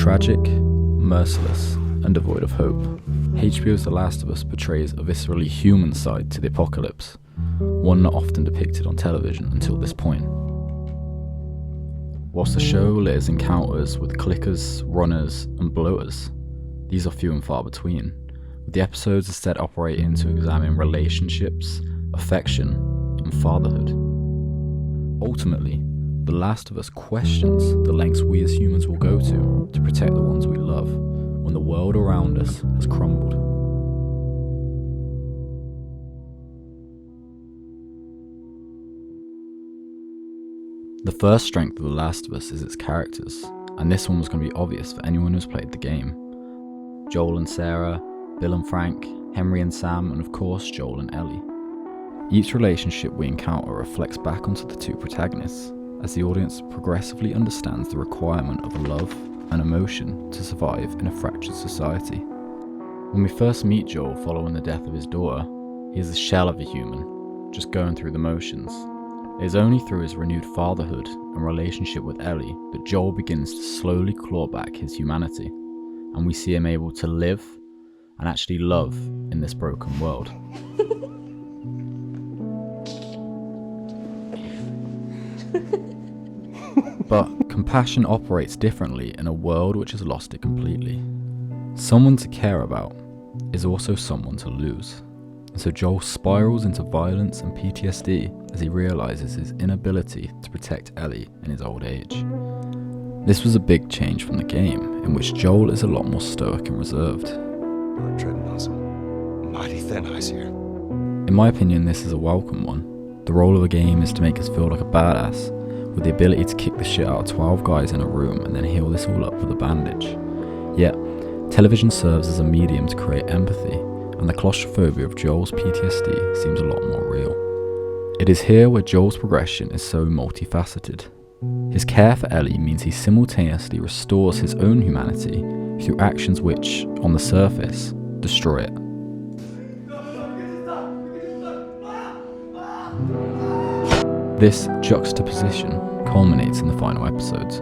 Tragic, merciless, and devoid of hope, HBO's The Last of Us portrays a viscerally human side to the apocalypse, one not often depicted on television until this point. Whilst the show litters encounters with clickers, runners, and bloaters, these are few and far between, with the episodes instead operating to examine relationships, affection, and fatherhood. Ultimately, The Last of Us questions the lengths we as humans will go to protect the ones we love when the world around us has crumbled. The first strength of The Last of Us is its characters, and this one was going to be obvious for anyone who's played the game. Joel and Sarah, Bill and Frank, Henry and Sam, and of course Joel and Ellie. Each relationship we encounter reflects back onto the two protagonists, as the audience progressively understands the requirement of love and emotion to survive in a fractured society. When we first meet Joel following the death of his daughter, he is a shell of a human, just going through the motions. It is only through his renewed fatherhood and relationship with Ellie that Joel begins to slowly claw back his humanity, and we see him able to live and actually love in this broken world. But compassion operates differently in a world which has lost it completely. Someone to care about is also someone to lose. And so Joel spirals into violence and PTSD as he realises his inability to protect Ellie in his old age. This was a big change from the game, in which Joel is a lot more stoic and reserved. You're treading on some mighty thin ice here. In my opinion, this is a welcome one. The role of a game is to make us feel like a badass, with the ability to kick the shit out of 12 guys in a room and then heal this all up with a bandage. Yet, television serves as a medium to create empathy, and the claustrophobia of Joel's PTSD seems a lot more real. It is here where Joel's progression is so multifaceted. His care for Ellie means he simultaneously restores his own humanity through actions which, on the surface, destroy it. This juxtaposition culminates in the final episodes.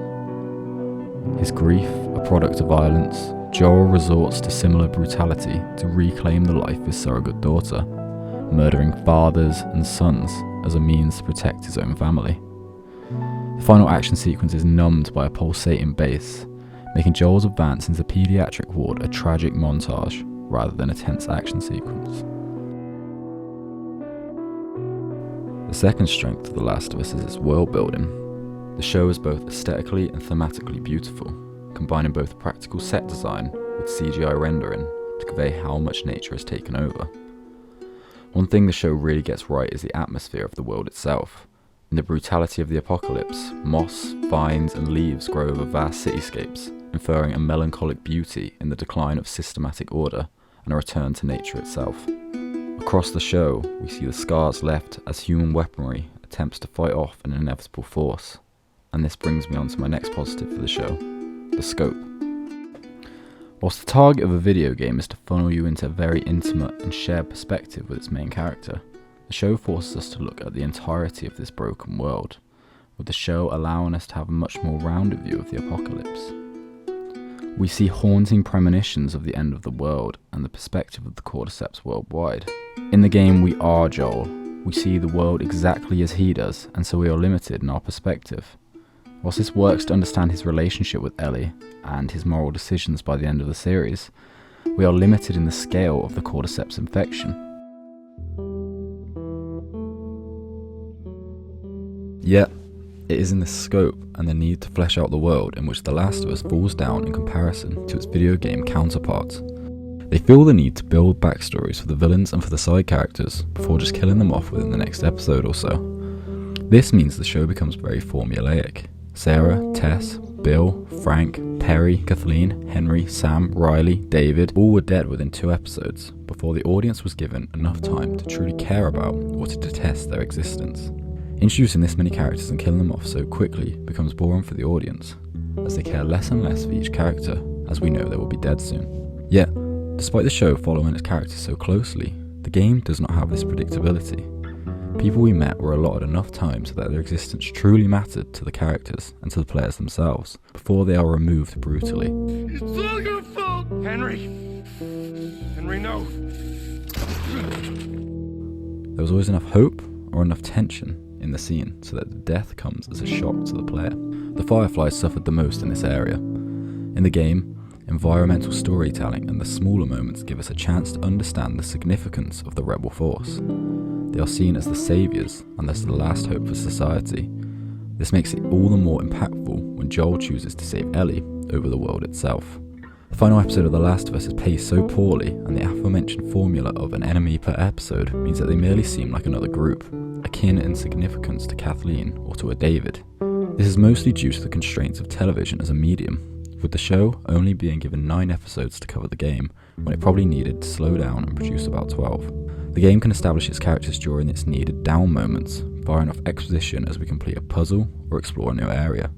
His grief, a product of violence, Joel resorts to similar brutality to reclaim the life of his surrogate daughter, murdering fathers and sons as a means to protect his own family. The final action sequence is numbed by a pulsating bass, making Joel's advance into the paediatric ward a tragic montage rather than a tense action sequence. The second strength of The Last of Us is its world building. The show is both aesthetically and thematically beautiful, combining both practical set design with CGI rendering to convey how much nature has taken over. One thing the show really gets right is the atmosphere of the world itself. In the brutality of the apocalypse, moss, vines, and leaves grow over vast cityscapes, inferring a melancholic beauty in the decline of systematic order and a return to nature itself. Across the show, we see the scars left as human weaponry attempts to fight off an inevitable force. And this brings me on to my next positive for the show, the scope. Whilst the target of a video game is to funnel you into a very intimate and shared perspective with its main character, the show forces us to look at the entirety of this broken world, with the show allowing us to have a much more rounded view of the apocalypse. We see haunting premonitions of the end of the world and the perspective of the cordyceps worldwide. In the game, we are Joel. We see the world exactly as he does, and so we are limited in our perspective. Whilst this works to understand his relationship with Ellie and his moral decisions by the end of the series, we are limited in the scale of the cordyceps infection. Yet, it is in the scope and the need to flesh out the world in which The Last of Us falls down in comparison to its video game counterparts. They feel the need to build backstories for the villains and for the side characters before just killing them off within the next episode or so. This means the show becomes very formulaic. Sarah, Tess, Bill, Frank, Perry, Kathleen, Henry, Sam, Riley, David all were dead within 2 episodes before the audience was given enough time to truly care about or to detest their existence. Introducing this many characters and killing them off so quickly becomes boring for the audience, as they care less and less for each character, as we know they will be dead soon. Yet, despite the show following its characters so closely, the game does not have this predictability. People we met were allotted enough time so that their existence truly mattered to the characters and to the players themselves, before they are removed brutally. It's all your fault! Henry, no. There was always enough hope or enough tension in the scene so that the death comes as a shock to the player. The Fireflies suffered the most in this area. In the game, environmental storytelling and the smaller moments give us a chance to understand the significance of the rebel force. They are seen as the saviours and thus the last hope for society. This makes it all the more impactful when Joel chooses to save Ellie over the world itself. The final episode of The Last of Us is paced so poorly, and the aforementioned formula of an enemy per episode means that they merely seem like another group, akin in significance to Kathleen or to a David. This is mostly due to the constraints of television as a medium, with the show only being given 9 episodes to cover the game, when it probably needed to slow down and produce about 12. The game can establish its characters during its needed down moments, via enough exposition as we complete a puzzle or explore a new area.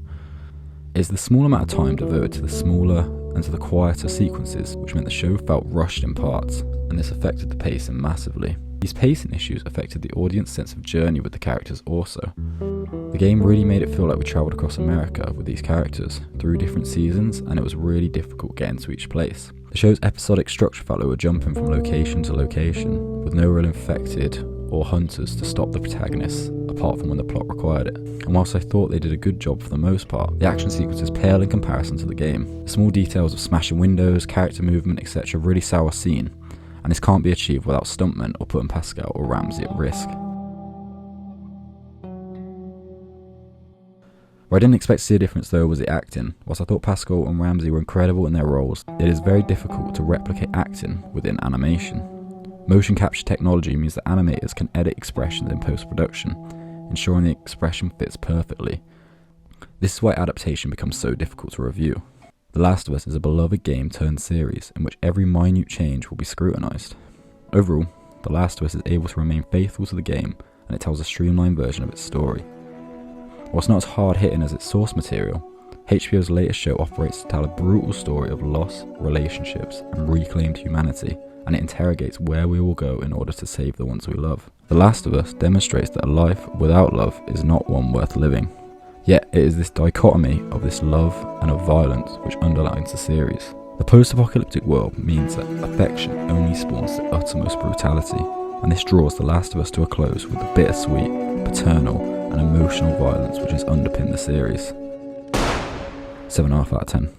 It is the small amount of time devoted to the smaller and to the quieter sequences which meant the show felt rushed in parts, and this affected the pacing massively. These pacing issues affected the audience's sense of journey with the characters also. The game really made it feel like we travelled across America with these characters, through different seasons, and it was really difficult getting to each place. The show's episodic structure felt like we were jumping from location to location, with no real infected or hunters to stop the protagonists, apart from when the plot required it. And whilst I thought they did a good job for the most part, the action sequences pale in comparison to the game. The small details of smashing windows, character movement, etc. really sour scene, and this can't be achieved without stuntmen or putting Pascal or Ramsey at risk. Where I didn't expect to see a difference though was the acting. Whilst I thought Pascal and Ramsey were incredible in their roles, it is very difficult to replicate acting within animation. Motion capture technology means that animators can edit expressions in post-production, ensuring the expression fits perfectly. This is why adaptation becomes so difficult to review. The Last of Us is a beloved game turned series in which every minute change will be scrutinised. Overall, The Last of Us is able to remain faithful to the game, and it tells a streamlined version of its story. Whilst not as hard-hitting as its source material, HBO's latest show operates to tell a brutal story of loss, relationships, and reclaimed humanity, and it interrogates where we will go in order to save the ones we love. The Last of Us demonstrates that a life without love is not one worth living. Yet it is this dichotomy of this love and of violence which underlines the series. The post-apocalyptic world means that affection only spawns the uttermost brutality, and this draws The Last of Us to a close with the bittersweet, paternal, and emotional violence which has underpinned the series. 7.5 out of 10.